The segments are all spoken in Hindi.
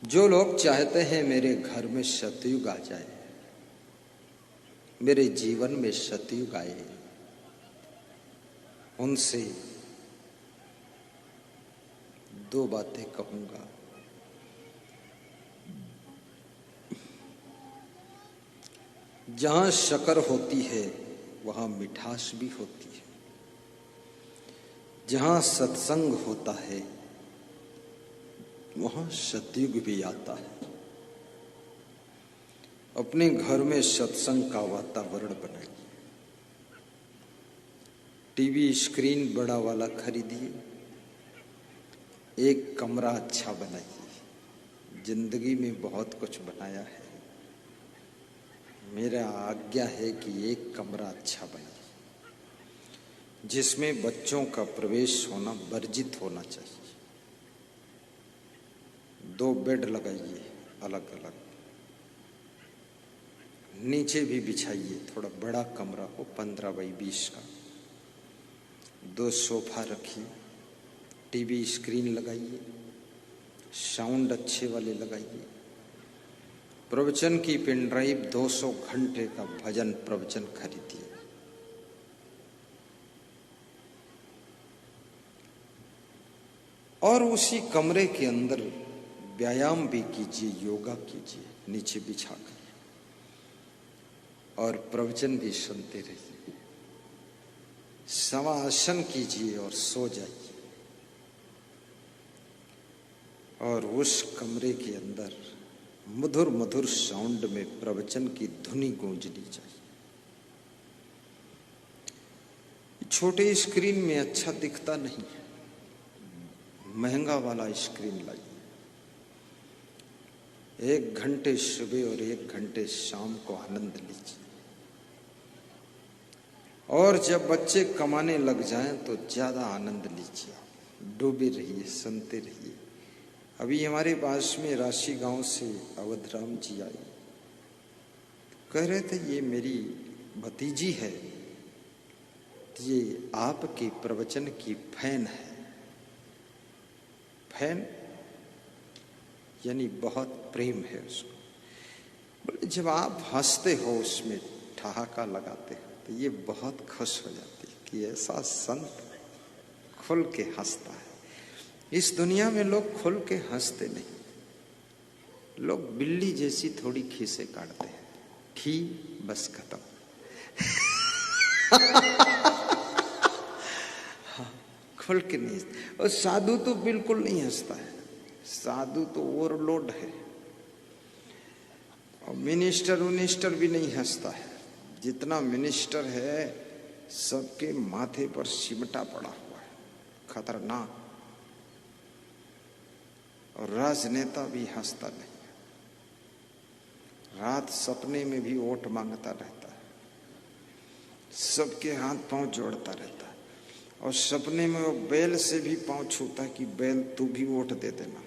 जो लोग चाहते हैं मेरे घर में सतयुग आ जाए, मेरे जीवन में सतयुग आए, उनसे दो बातें कहूंगा। जहां शक्कर होती है वहां मिठास भी होती है। जहां सत्संग होता है वहां सतयुग भी आता है। अपने घर में सत्संग का वातावरण बनाइए। टीवी स्क्रीन बड़ा वाला खरीदिए, एक कमरा अच्छा बनाइए। जिंदगी में बहुत कुछ बनाया है, मेरा आज्ञा है कि एक कमरा अच्छा बनाइए जिसमें बच्चों का प्रवेश होना वर्जित होना चाहिए। 2 बेड लगाइए अलग अलग, नीचे भी बिछाइए, थोड़ा बड़ा कमरा हो 15 बाई 20 का। 2 सोफा रखिए, टीवी स्क्रीन लगाइए, साउंड अच्छे वाले लगाइए। प्रवचन की पेन ड्राइव 200 घंटे का भजन प्रवचन खरीदिए। और उसी कमरे के अंदर व्यायाम भी कीजिए, योगा कीजिए नीचे बिछाकर, और प्रवचन भी सुनते रहिए। समासन कीजिए और सो जाइए। और उस कमरे के अंदर मधुर मधुर साउंड में प्रवचन की धुनी गूंजनी चाहिए। छोटे स्क्रीन में अच्छा दिखता नहीं है, महंगा वाला स्क्रीन लाइए। 1 घंटे सुबह और 1 घंटे शाम को आनंद लीजिए। और जब बच्चे कमाने लग जाएं तो ज्यादा आनंद लीजिए। डूबे रहिए, सुनते रहिए। अभी हमारे पास में राशि गांव से अवधराम जी आई, कह रहे थे ये मेरी भतीजी है, ये आपके प्रवचन की फैन है। फैन यानी बहुत प्रेम है उसको। बोले जब आप हंसते हो, उसमें ठहाका लगाते हो, तो ये बहुत खुश हो जाती है कि ऐसा संत खुल के हंसता है। इस दुनिया में लोग खुल के हंसते नहीं। लोग बिल्ली जैसी थोड़ी खीसे काटते हैं, खी बस खत्म। हाँ, खुल के नहीं। और साधु तो बिल्कुल नहीं हंसता है, साधु तो ओवरलोड है। और मिनिस्टर भी नहीं हंसता है। जितना मिनिस्टर है सबके माथे पर सिमटा पड़ा हुआ है, खतरनाक। और राजनेता भी हंसता नहीं, रात सपने में भी वोट मांगता रहता है, सबके हाथ पांव जोड़ता रहता है। और सपने में वो बैल से भी पांव छूता है कि बैल तू भी वोट दे देना।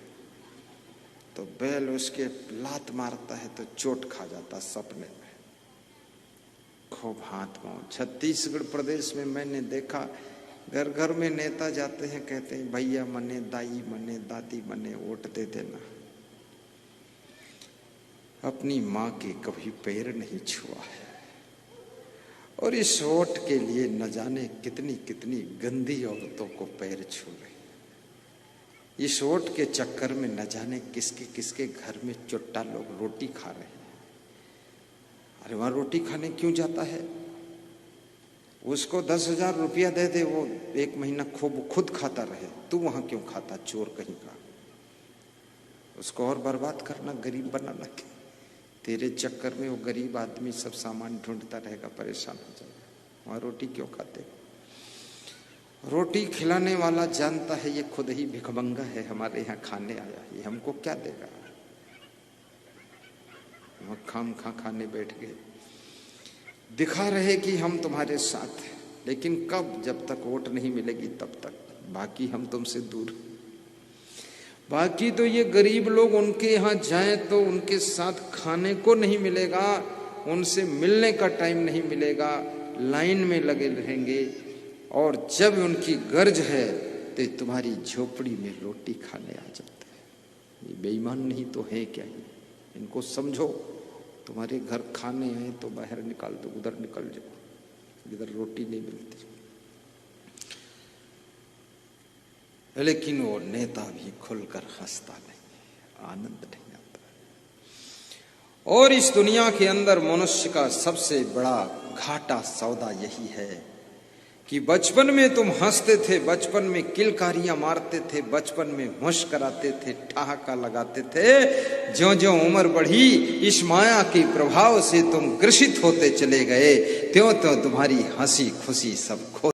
तो बैल उसके लात मारता है तो चोट खा जाता सपने में, खूब हाथ पांव। छत्तीसगढ़ प्रदेश में मैंने देखा, घर घर में नेता जाते हैं, कहते हैं भैया मने, दाई मने, दादी मने, वोट दे देना। अपनी माँ के कभी पैर नहीं छुआ है, और इस वोट के लिए न जाने कितनी कितनी गंदी औरतों को पैर छू रहे। इस वोट के चक्कर में न जाने किसके किसके घर में चुट्टा लोग रोटी खा रहे हैं। अरे वहां रोटी खाने क्यों जाता है? उसको 10,000 रुपया दे दे, वो 1 महीना खूब खुद खाता रहे। तू वहां क्यों खाता, चोर कहीं का? उसको और बर्बाद करना, गरीब बनाना। के तेरे चक्कर में वो गरीब आदमी सब सामान ढूंढता रहेगा, परेशान हो जाएगा। वहां रोटी क्यों खाते? रोटी खिलाने वाला जानता है ये खुद ही भिखमंगा है, हमारे यहाँ खाने आया, ये हमको क्या देगा? हम खाम खा खाने बैठ गए, दिखा रहे कि हम तुम्हारे साथ हैं, लेकिन कब? जब तक वोट नहीं मिलेगी तब तक। बाकी हम तुमसे दूर। बाकी तो ये गरीब लोग उनके यहाँ जाएं तो उनके साथ खाने को नहीं मिलेगा, उनसे मिलने का टाइम नहीं मिलेगा, लाइन में लगे रहेंगे। और जब उनकी गर्ज है तो तुम्हारी झोपड़ी में रोटी खाने आ जाते हैं। ये बेईमान नहीं तो है क्या ही? इनको समझो। तुम्हारे घर खाने हैं तो बाहर निकाल दो, उधर निकल जाओ, इधर रोटी नहीं मिलती। लेकिन वो नेता भी खुलकर हंसता नहीं, आनंद नहीं आता। और इस दुनिया के अंदर मनुष्य का सबसे बड़ा घाटा सौदा यही है कि बचपन में तुम हंसते थे, बचपन में किलकारियां मारते थे, बचपन में होश कराते थे, ठहाका लगाते थे। ज्यों ज्यों उम्र बढ़ी, इस माया के प्रभाव से तुम ग्रसित होते चले गए, त्यों त्यों तुम्हारी हंसी खुशी सब खो